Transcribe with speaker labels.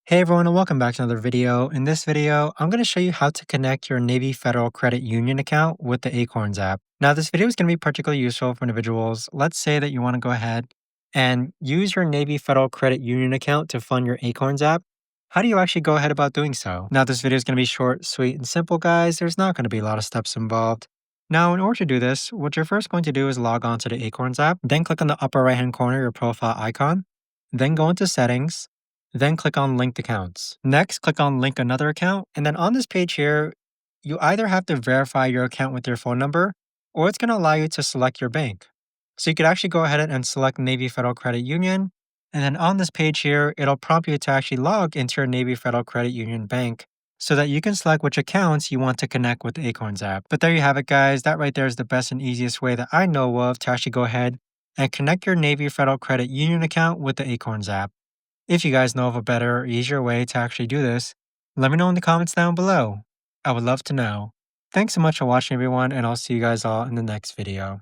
Speaker 1: Hey everyone, and welcome back to another video. In this video, I'm going to show you how to connect your Navy Federal Credit Union account with the Acorns app. Now, this video is going to be particularly useful for individuals. Let's say that you want to go ahead and use your Navy Federal Credit Union account to fund your Acorns app. How do you actually go ahead about doing so? Now, this video is going to be short, sweet, and simple, guys. There's not going to be a lot of steps involved. Now, in order to do this, what you're first going to do is log on to the Acorns app, then click on the upper right hand corner, your profile icon, then go into settings, then click on linked accounts. Next, click on link another account. And then on this page here, you either have to verify your account with your phone number, or it's going to allow you to select your bank. So you could actually go ahead and select Navy Federal Credit Union. And then on this page here, it'll prompt you to actually log into your Navy Federal Credit Union bank so that you can select which accounts you want to connect with the Acorns app. But there you have it, guys. That right there is the best and easiest way that I know of to actually go ahead and connect your Navy Federal Credit Union account with the Acorns app. If you guys know of a better or easier way to actually do this, let me know in the comments down below. I would love to know. Thanks so much for watching, everyone, and I'll see you guys all in the next video.